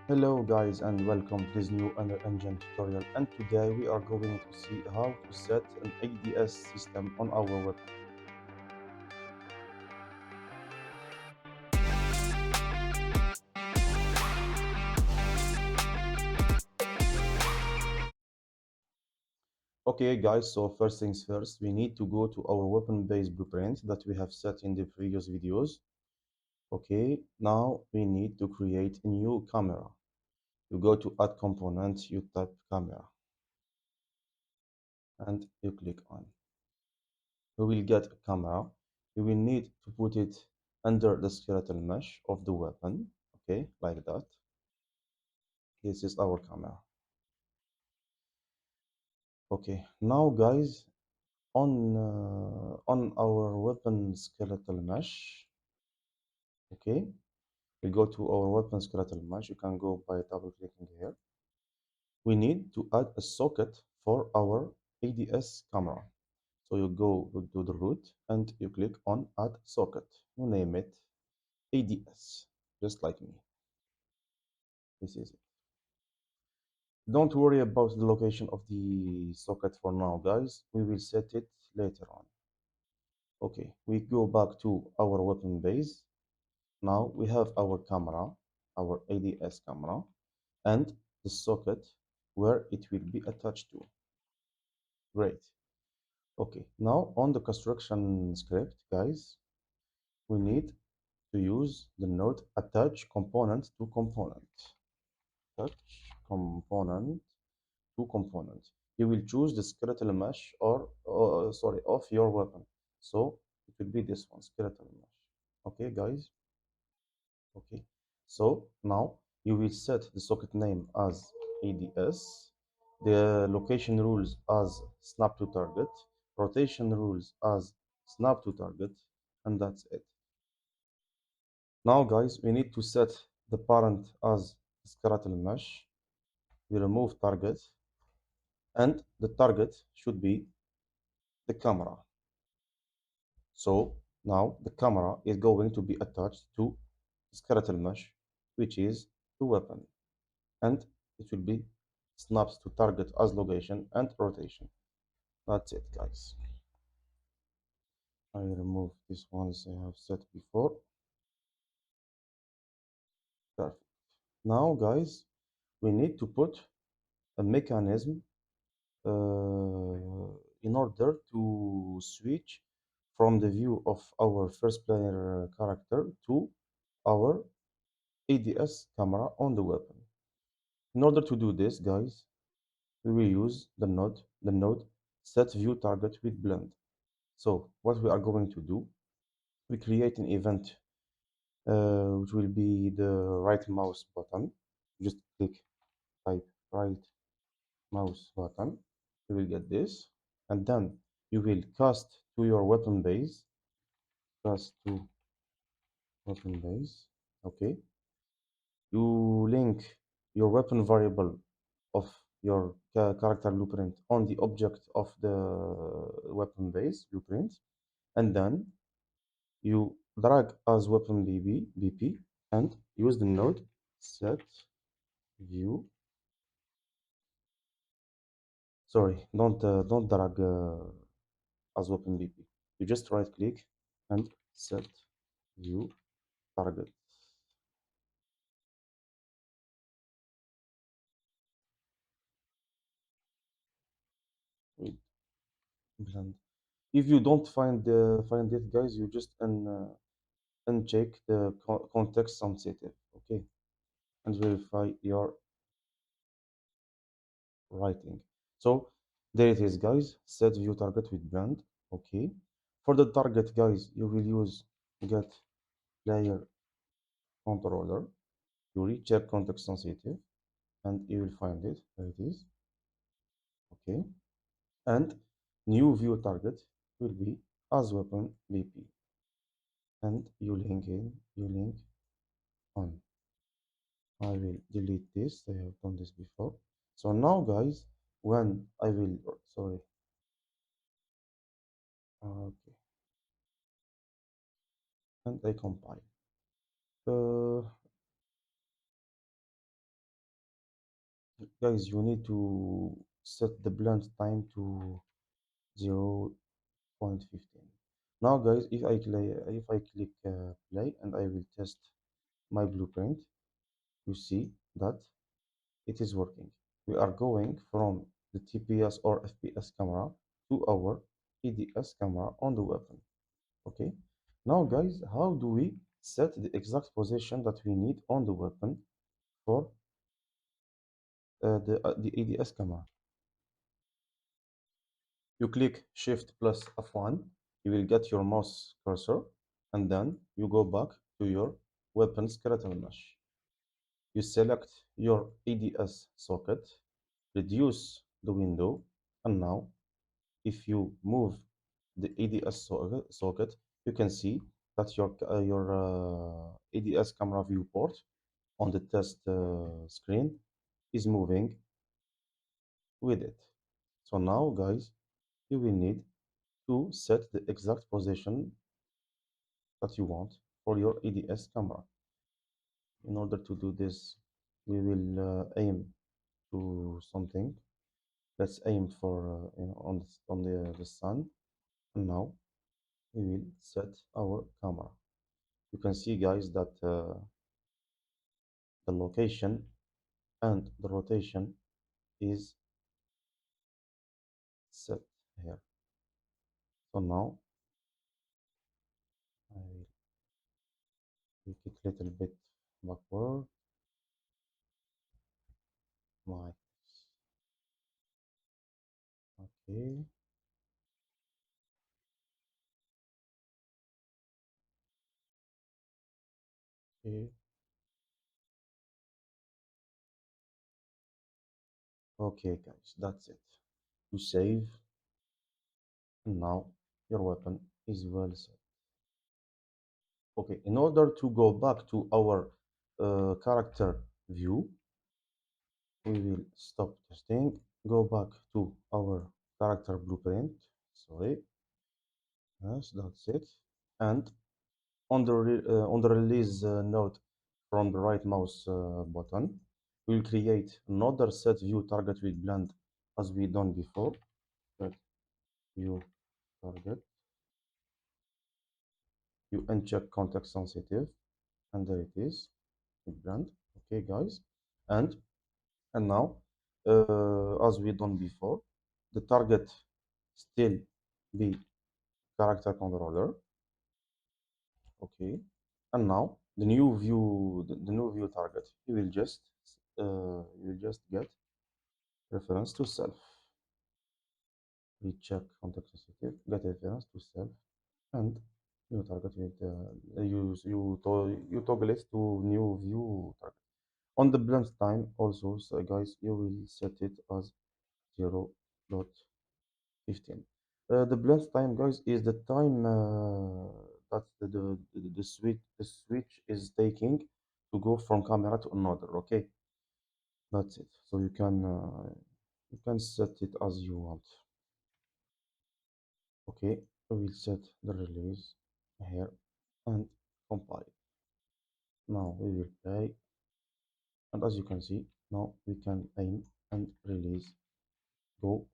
Hello guys and welcome to this new engine tutorial, and today we are going to see how to set an ADS system on our weapon. Okay guys, so first things first, we need to go to our weapon base blueprint that we have set in the previous videos. Okay, now we need to create a new camera. You go to add component, you type camera and you click on. We will get a camera. You will need to put it under the skeletal mesh of the weapon. Okay, like that. This is our camera. Okay, now guys, on our weapon skeletal mesh. Okay, we go to our weapon skeletal mesh. You can go by double clicking here. We need to add a socket for our ADS camera. So you go to the root and you click on add socket. You name it ADS, just like me. This is it. Don't worry about the location of the socket for now, guys. We will set it later on. Okay, we go back to our weapon base. Now we have our camera, our ADS camera, and the socket where it will be attached to. Great. Okay, now on the construction script, guys, we need to use the node attach component to component. Attach component to component. You will choose the skeletal mesh or sorry, of your weapon. So it will be this one, skeletal mesh. Okay, guys. Okay. So now you will set the socket name as ADS, the location rules as snap to target, rotation rules as snap to target, and that's it. Now, guys, we need to set the parent as skeletal mesh. We remove target, and the target should be the camera. So now the camera is going to be attached to skeletal mesh, which is the weapon, and it will be snaps to target as location and rotation. That's it, guys. I remove these ones I have set before. Perfect. Now, guys, we need to put a mechanism in order to switch from the view of our first player character to our ADS camera on the weapon. In order to do this, guys, we will use the node set view target with blend. So what we are going to do, we create an event which will be the right mouse button. Just click, type right mouse button. You will get this, and then you will cast to your weapon base. Cast to weapon base. Okay. You link your weapon variable of your character blueprint on the object of the weapon base blueprint, and then you drag as weapon BP and use the node set view. Sorry, don't drag as weapon BP. You just right click and set view target with blend. If you don't find it, guys, you just uncheck the context sensitive, okay, and verify your writing. So there it is, guys. Set view target with blend. Okay. For the target, guys, you will use get player controller. You recheck context sensitive and you will find it. There it is. Okay. And new view target will be as weapon BP. And you link on. I will delete this. I have done this before. So now, guys, when I will, sorry, okay, and I compile. Uh, Guys, you need to set the blend time to 0.15. Now, guys, if I click play and I will test my blueprint, you see that it is working. We are going from the TPS or FPS camera to our EDS camera on the weapon. Okay. Now, guys, how do we set the exact position that we need on the weapon for the EDS camera? You click Shift plus F1, you will get your mouse cursor, and then you go back to your weapon skeletal mesh. You select your EDS socket, reduce the window, and now if you move the EDS socket, you can see that your EDS camera viewport on the test screen is moving with it. So now, guys, you will need to set the exact position that you want for your EDS camera. In order to do this, we will aim to something. Let's aim for on the sun. And now we will set our camera. You can see, guys, that the location and the rotation is set here. So now I will make it a little bit backward, like okay, okay, okay, guys. That's it. You save, and now your weapon is well set. Okay, in order to go back to our character view, we will stop testing, go back to our character blueprint. Sorry, yes, that's it. And on the release node from the right mouse button, we'll create another set view target with blend as we done before. Set view target, you uncheck context sensitive, and there it is with blend. Okay, guys, and now as we done before, the target still be character controller. Okay, and now the new view target, you will just get reference to self. We check context sensitive, get reference to self, and new target with you toggle it to new view target. On the blend time also, so guys, you will set it as 0.15. The blend time, guys, is the time that the switch is taking to go from camera to another. Okay, that's it. So you can set it as you want. Okay, we will set the release here and compile. Now we will play, and as you can see, now we can aim and release, go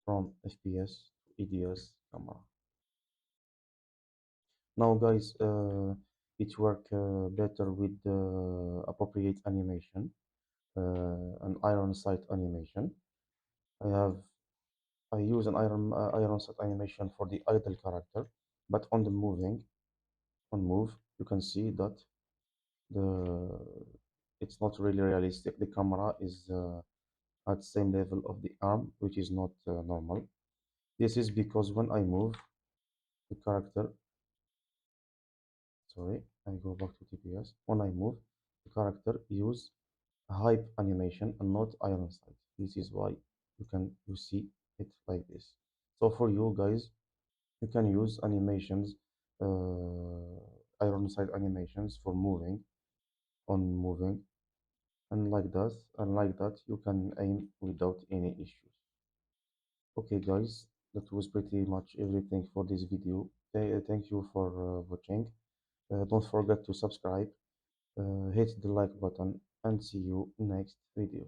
from FPS to EDS camera. Now, guys, it work better with the appropriate animation, an iron sight animation. I have I use an iron sight animation for the idle character, but on the move, you can see that the it's not really realistic. The camera is at same level of the arm, which is not normal. This is because when I move the character, sorry, I go back to TPS. When I move, the character use hype animation and not iron sight. This is why you see it like this. So for you guys, you can use animations, iron sight animations for moving, and like that you can aim without any issues. Okay, guys, that was pretty much everything for this video. Thank you for watching. Don't forget to subscribe, hit the like button, and see you next video.